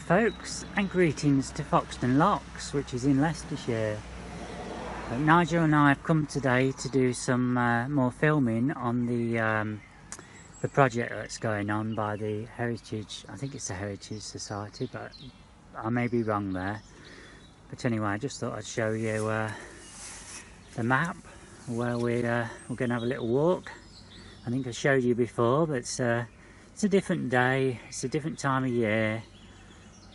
folks, and greetings to Foxton Locks, which is in Leicestershire. Nigel and I have come today to do some more filming on the project that's going on by the Heritage, I think it's the Heritage Society, but I may be wrong there. But anyway, I just thought I'd show you the map where we're going to have a little walk. I think I showed you before, but it's a different day, it's a different time of year.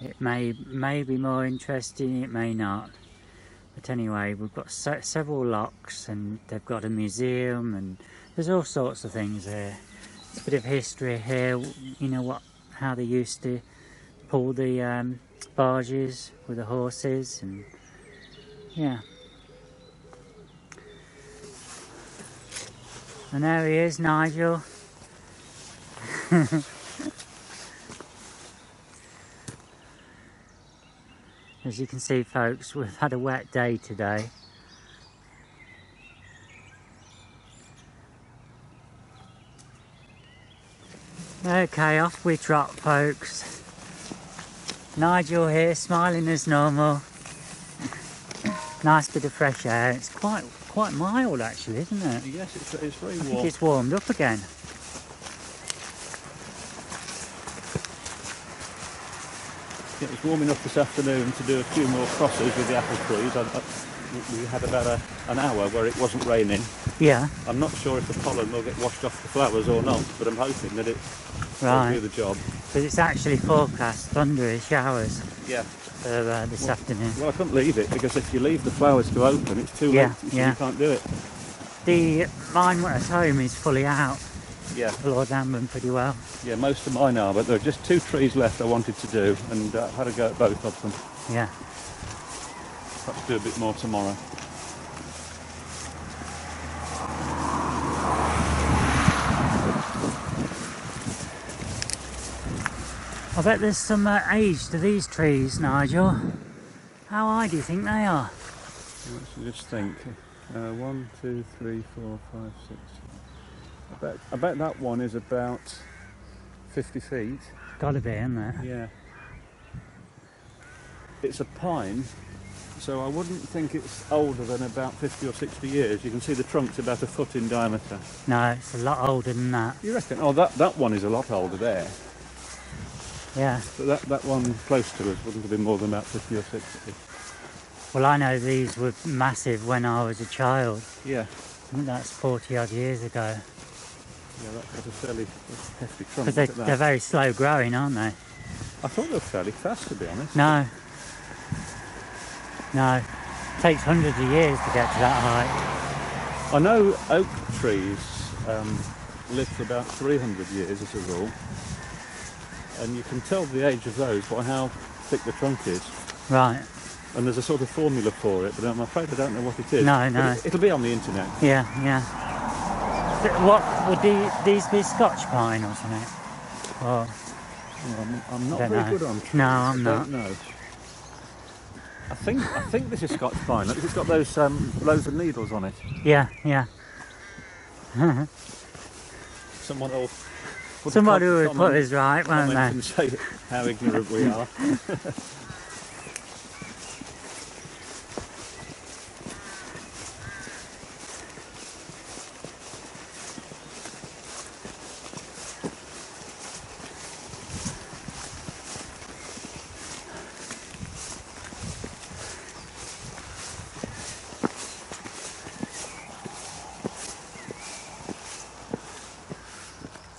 It may be more interesting, it may not. But anyway, we've got several locks, and they've got a museum, and there's all sorts of things here. It's a bit of history here, you know how they used to pull the barges with the horses, and yeah. And there he is, Nigel. As you can see, folks, we've had a wet day today. Okay, off we trot, folks. Nigel here, smiling as normal. Nice bit of fresh air. It's quite mild, actually, isn't it? Yes, it's very warm. I think it's warmed up again. It was warm enough this afternoon to do a few more crosses with the apple trees. We had about an hour where it wasn't raining. Yeah. I'm not sure if the pollen will get washed off the flowers or not, but I'm hoping that it will do the job. But it's actually forecast thundery showers. Yeah. This afternoon. Well, I couldn't leave it, because if you leave the flowers to open, it's too late. You can't do it. Mine at home is fully out. Yeah. Lord Amber pretty well. Yeah, most of mine are, but there are just 2 trees left I wanted to do, and I had a go at both of them. Yeah. Perhaps do a bit more tomorrow. I bet there's some age to these trees, Nigel. How high do you think they are? Let's just think. 1, 2, 3, 4, 5, 6. I bet that one is about 50 feet. Gotta be, isn't it? Yeah. It's a pine, so I wouldn't think it's older than about 50 or 60 years. You can see the trunk's about a foot in diameter. No, it's a lot older than that. You reckon? Oh, that one is a lot older there. Yeah. But that one close to us wouldn't have been more than about 50 or 60. Well, I know these were massive when I was a child. Yeah. I think that's 40 odd years ago. Yeah, that's a fairly hefty trunk. Because they're very slow growing, aren't they? I thought they were fairly fast, to be honest. No. It takes hundreds of years to get to that height. I know oak trees live for about 300 years as a rule. And you can tell the age of those by how thick the trunk is. Right. And there's a sort of formula for it, but I'm afraid I don't know what it is. No. It'll be on the internet. Yeah. What would these be? Scotch pine or something? Or I'm not very good on trees. No, I'm not. No. I think this is Scotch pine. Look, it's got those loads of needles on it. Yeah. Somebody will put us right, won't they? And say how ignorant we are.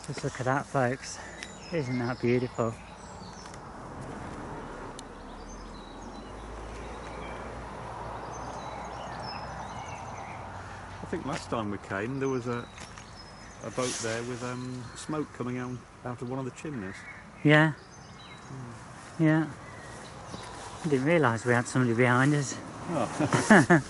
Just look at that, folks. Isn't that beautiful? I think last time we came there was a boat there with smoke coming out of one of the chimneys. Yeah. Yeah. I didn't realise we had somebody behind us. Oh.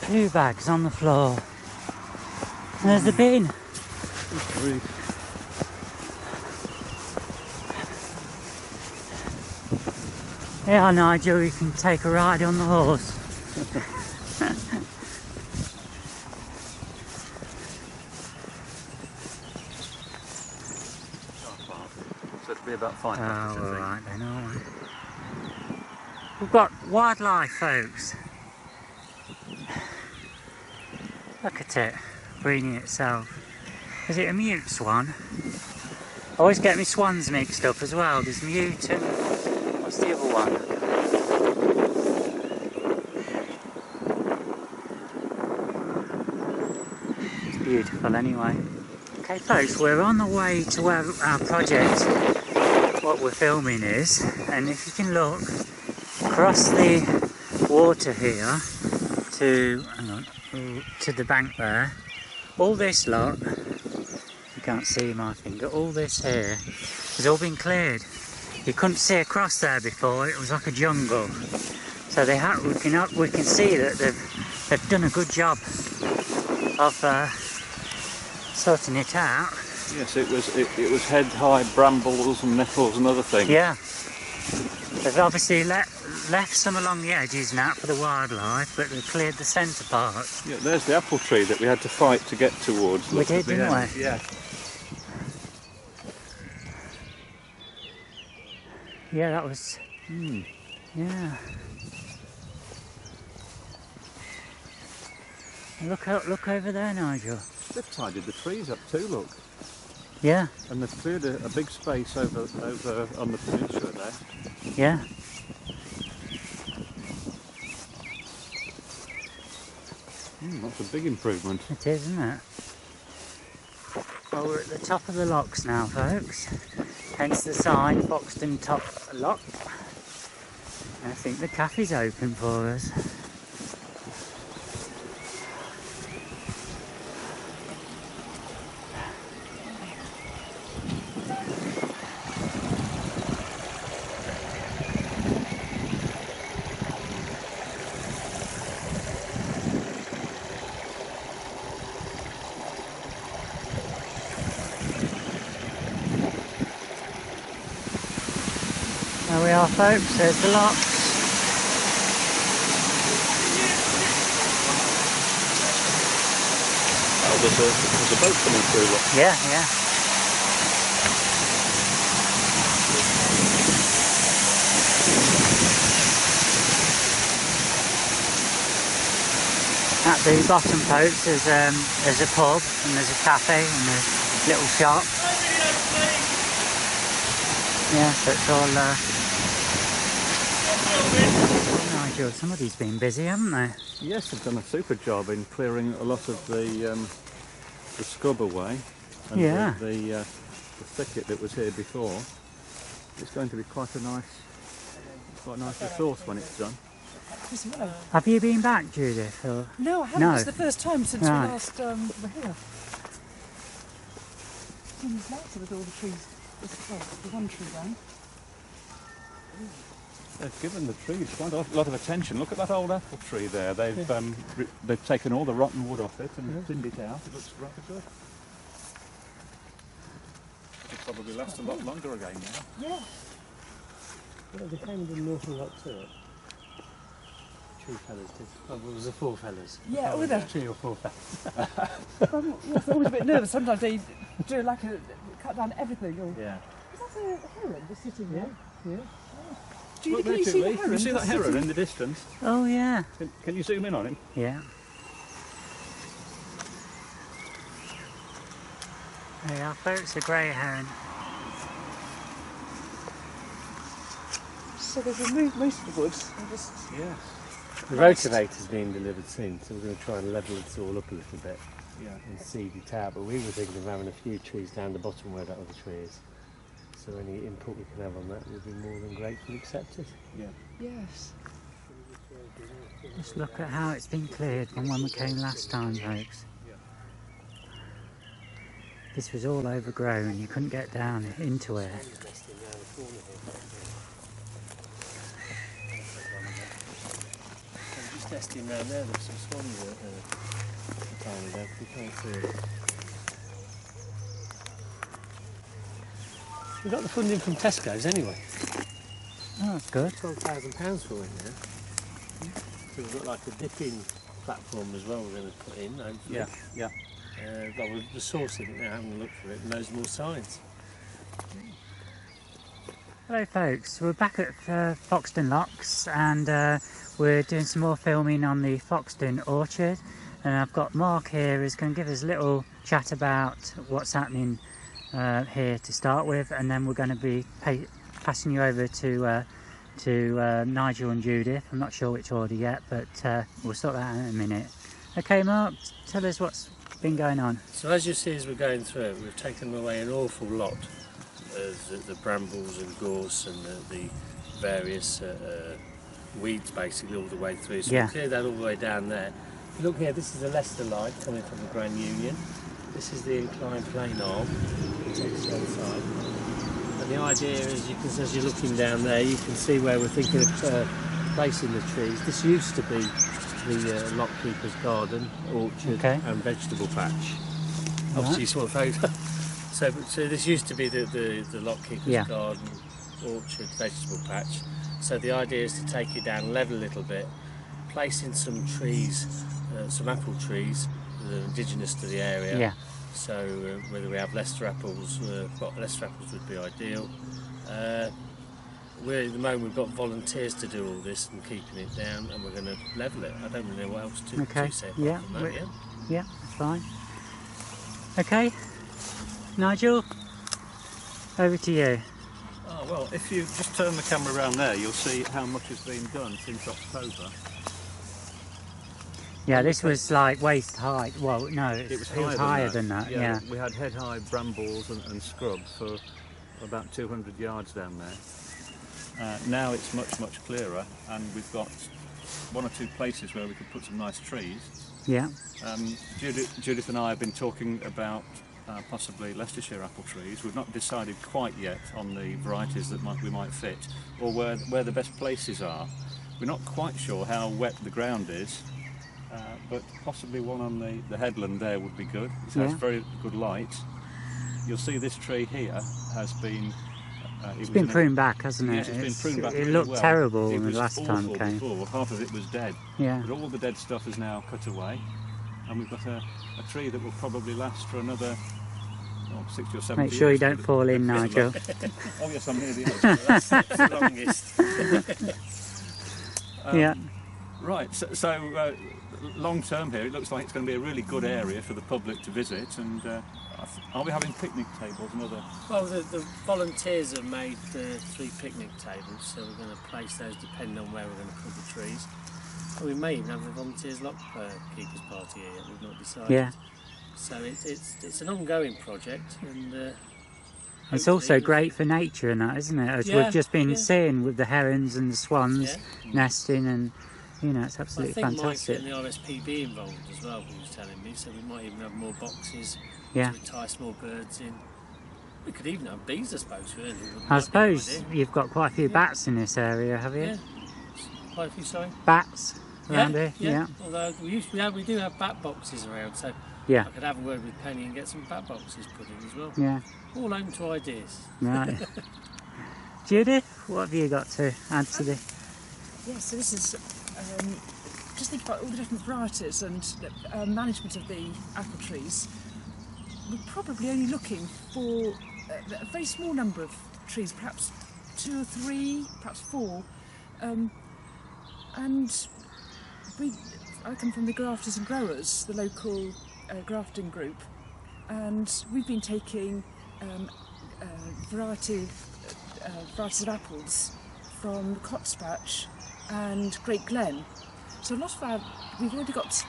2 bags on the floor. And there's the bin. Yeah, Nigel, you can take a ride on the horse. So it'll be about 5 buckets, I think. Alright then, alright. We've got wildlife, folks. Look at it, breeding itself. Is it a mute swan? I always get my swans mixed up as well. There's mute and what's the other one? It's beautiful anyway. Okay folks, we're on the way to where our project, what we're filming is, and if you can look across the water here to, hang on, to the bank there, all this lot, you can't see my finger, all this here has all been cleared. You couldn't see across there before, it was like a jungle. So they have, we can see that they've done a good job of sorting it out. Yes, it was head-high brambles and nettles and other things. Yeah. They've obviously left some along the edges now for the wildlife, but they've cleared the centre part. Yeah, there's the apple tree that we had to fight to get towards. We did, didn't we? Yeah. Yeah, that was... Yeah. Look over there, Nigel. They've tidied the trees up too, look. Yeah. And they've cleared a big space over on the peninsula there. Yeah. That's a big improvement. It is, isn't it? Well, we're at the top of the locks now, folks. Hence the sign, Foxton Top Lock. And I think the cafe's open for us. There we are, folks, there's the locks. Oh, there's a boat coming through, look. Yeah, yeah. At the bottom post there's a pub and there's a cafe and a little shop. Yeah, so it's all Nigel, somebody's been busy, haven't they? Yes, they've done a super job in clearing a lot of the scrub away, and Yeah. the thicket that was here before. It's going to be quite a nice resource when it's done. Have you been back, Judith? Or? No, I haven't. No. It's the first time since Right. we last were here. Seems nice with all the trees. The one tree down. They've given the trees quite a lot of attention. Look at that old apple tree there. They've taken all the rotten wood off it and thinned it out. It looks rather good. It'll probably last a lot longer again now. Yeah. Well, they came and did an awful lot to it. 3 fellas did. Oh, well, it was the 4 fellas. Yeah, Oh, with it was a- 3 or 4 fellas. I'm always a bit nervous. Sometimes they do like cut down everything. Or, Yeah. is that a heron just sitting there? Yeah. Do you, Look can there, you see the Julie. heron? Can you see that just heron sitting- in the distance? Oh yeah. Can you zoom in on him? Yeah. There you are, folks, a grey heron. So they've removed most of the woods and just... Yes. The rotavator's being delivered soon, so we're going to try and level it all up a little bit Yeah. and seed it out. But we were thinking of having a few trees down the bottom where that other tree is. So any input we can have on that would be more than gratefully accepted. Yeah. Yes. Just look at how it's been cleared from when we came last time, folks. This was all overgrown, you couldn't get down into it. nest nesting round there. There's some swans tiny there. You can't see it. We got the funding from Tesco's anyway. Oh, that's good. £12,000 for it now. So we've got like a dipping platform as well. We're going to put in. Hopefully. Yeah. Well, we're sourcing it now, having a look for it, and there's more signs. Hello folks, we're back at Foxton Locks, and we're doing some more filming on the Foxton orchard, and I've got Mark here who's going to give us a little chat about what's happening here to start with, and then we're going to be passing you over to Nigel and Judith. I'm not sure which order yet, but we'll sort that out in a minute. Okay Mark, tell us what's been going on. So as you see as we're going through it, we've taken away an awful lot of the brambles and gorse and the various weeds basically all the way through. So we cleared that all the way down there. If you look here, this is a Leicester light coming from the Grand Union. This is the inclined plane arm, which takes the other side. And the idea is, as you're looking down there, you can see where we're thinking of placing the trees. This used to be the lock keeper's garden, orchard and vegetable patch. Obviously you saw the photo. So this used to be the lock keeper's garden, orchard, vegetable patch. So the idea is to take it down, level a little bit, place in some trees, some apple trees that are indigenous to the area. Yeah. So whether we have Leicester apples, Leicester apples would be ideal. At the moment we've got volunteers to do all this and keeping it down, and we're going to level it. I don't really know what else to say apart from that. Yeah, that's fine. Okay, Nigel, over to you. Oh, well, if you just turn the camera around there, you'll see how much has been done since October. Yeah, this was like waist height. Well, no, it was higher than that. Yeah. We had head-high brambles and scrub for about 200 yards down there. Now it's much clearer, and we've got one or two places where we could put some nice trees. Yeah. Judith and I have been talking about possibly Leicestershire apple trees. We've not decided quite yet on the varieties that we might fit, or where the best places are. We're not quite sure how wet the ground is, but possibly one on the headland there would be good. It has very good light. You'll see this tree here has been... it's been pruned back, hasn't it? Yes, it's been pruned back It really looked well. terrible It when was the last time it came. before. Half of it was dead. Yeah. But all the dead stuff is now cut away, and we've got a tree that will probably last for another 60 or 70 years. Make sure you don't fall in, Nigel. Oh yes, I'm near the edge. That's the longest. Yeah. Right, so long term here, it looks like it's going to be a really good area for the public to visit, and are we having picnic tables and other... Well, the volunteers have made 3 picnic tables, so we're going to place those depending on where we're going to put the trees. And we may even have the volunteers lock keepers party here, we've not decided. Yeah. So it's an ongoing project, and it's also great for nature and that, isn't it? As we've just been seeing with the herons and the swans nesting, and you know, it's absolutely fantastic. I think Mike's getting the RSPB involved as well, he was telling me, so we might even have more boxes to entice more birds in. We could even have bees, I suppose. I suppose you've got quite a few bats in this area, have you? Yeah, quite a few, sorry. Bats around here? Yeah. Although we do have bat boxes around, so I could have a word with Penny and get some bat boxes put in as well. Yeah. All open to ideas. Right. Judith, what have you got to add to this? Yeah, so this is just think about all the different varieties and management of the apple trees. We're probably only looking for a very small number of trees, perhaps 2 or 3, perhaps 4. And I come from the Grafters and Growers, the local grafting group, and we've been taking varieties of apples from the Cottspatch and Great Glen. So a lot of we've already got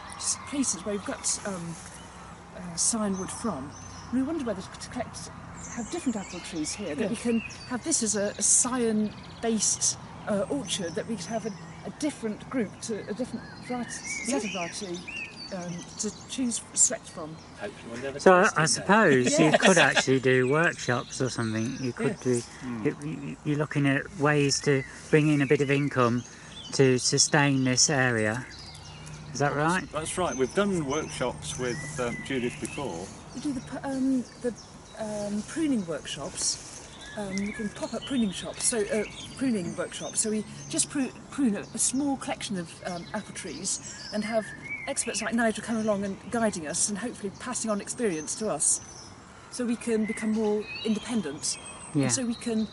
places where we've got signwood from. And we wonder whether to have different apple trees here, that we can have this as a scion-based orchard, that we could have a different group, to a different set of variety to select from. So I suppose you could actually do workshops or something. You could do. You're looking at ways to bring in a bit of income to sustain this area. Is that right? That's right. We've done workshops with Judith before. We do the pruning workshops. We call them pop-up pruning shops. So pruning workshops. So we just prune a small collection of apple trees and have experts like Nigel come along and guiding us and hopefully passing on experience to us, so we can become more independent. Yeah. And so we can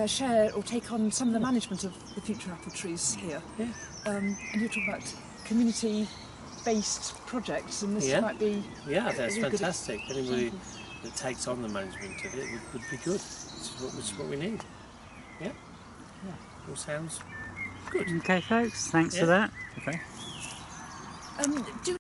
share or take on some of the management of the future apple trees here. Yeah. And you're talking about community-based projects, and this might be Yeah, that's a really good fantastic. Anybody that takes on the management of it would be good. Which is what we need. Yeah. All sounds good. Okay, folks. Thanks for that. Okay. do